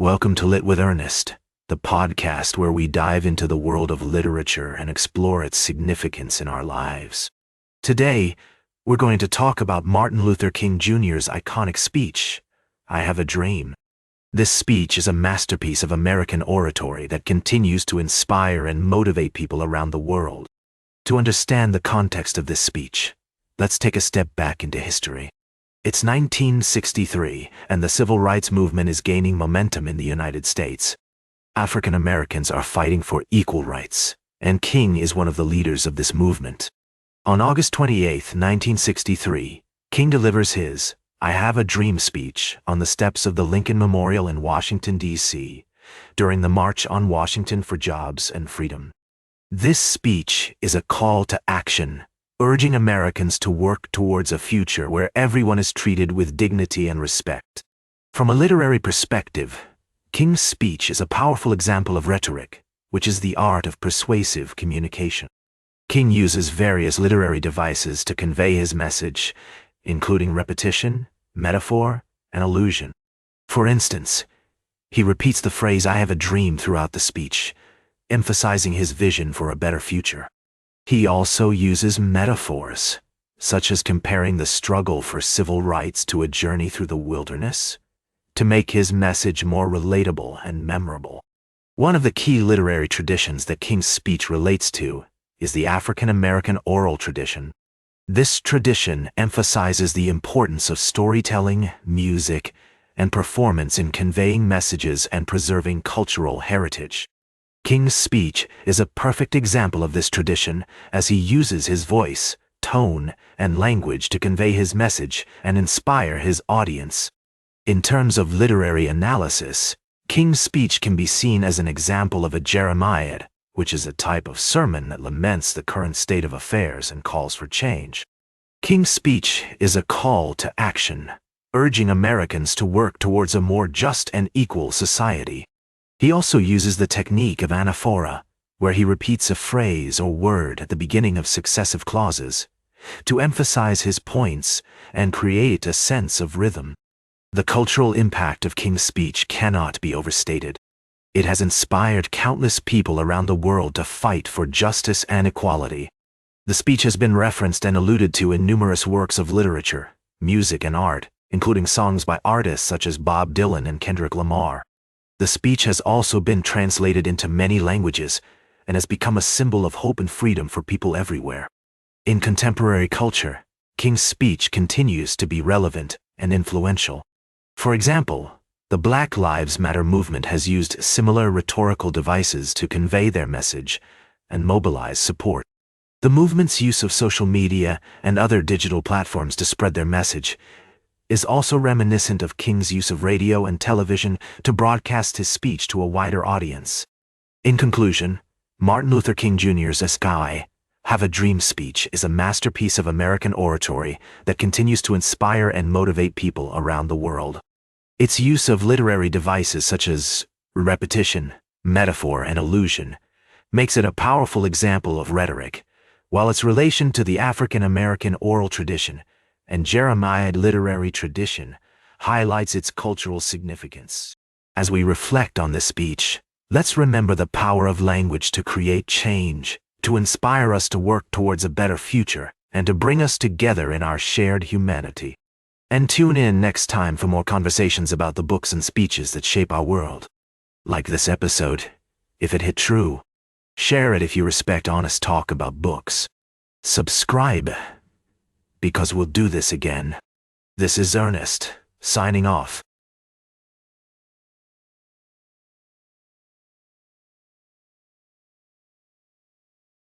Welcome to Lit with Ernest, the podcast where we dive into the world of literature and explore its significance in our lives. Today, we're going to talk about Martin Luther King Jr.'s iconic speech, "I Have a Dream." This speech is a masterpiece of American oratory that continues to inspire and motivate people around the world. To understand the context of this speech, let's take a step back into history. It's 1963, and the civil rights movement is gaining momentum in the United States. African Americans are fighting for equal rights, and King is one of the leaders of this movement. On August 28, 1963, King delivers his "I Have a Dream" speech on the steps of the Lincoln Memorial in Washington, D.C., during the March on Washington for Jobs and Freedom. This speech is a call to action, urging Americans to work towards a future where everyone is treated with dignity and respect. From a literary perspective, King's speech is a powerful example of rhetoric, which is the art of persuasive communication. King uses various literary devices to convey his message, including repetition, metaphor, and allusion. For instance, he repeats the phrase "I have a dream" throughout the speech, emphasizing his vision for a better future. He also uses metaphors, such as comparing the struggle for civil rights to a journey through the wilderness, to make his message more relatable and memorable. One of the key literary traditions that King's speech relates to is the African American oral tradition. This tradition emphasizes the importance of storytelling, music, and performance in conveying messages and preserving cultural heritage. King's speech is a perfect example of this tradition, as he uses his voice, tone, and language to convey his message and inspire his audience. In terms of literary analysis, King's speech can be seen as an example of a Jeremiad, which is a type of sermon that laments the current state of affairs and calls for change. King's speech is a call to action, urging Americans to work towards a more just and equal society. He also uses the technique of anaphora, where he repeats a phrase or word at the beginning of successive clauses, to emphasize his points and create a sense of rhythm. The cultural impact of King's speech cannot be overstated. It has inspired countless people around the world to fight for justice and equality. The speech has been referenced and alluded to in numerous works of literature, music, and art, including songs by artists such as Bob Dylan and Kendrick Lamar. The speech has also been translated into many languages and has become a symbol of hope and freedom for people everywhere. In contemporary culture, King's speech continues to be relevant and influential. For example, the Black Lives Matter movement has used similar rhetorical devices to convey their message and mobilize support. The movement's use of social media and other digital platforms to spread their message is also reminiscent of King's use of radio and television to broadcast his speech to a wider audience. In conclusion, Martin Luther King Jr.'s "I Have a Dream" speech is a masterpiece of American oratory that continues to inspire and motivate people around the world. Its use of literary devices such as repetition, metaphor, and allusion makes it a powerful example of rhetoric, while its relation to the African American oral tradition and Jeremiad literary tradition highlights its cultural significance. As we reflect on this speech, let's remember the power of language to create change, to inspire us to work towards a better future, and to bring us together in our shared humanity. And tune in next time for more conversations about the books and speeches that shape our world. Like this episode, if it hit true, share it if you respect honest talk about books. Subscribe, because we'll do this again. This is Ernest, signing off.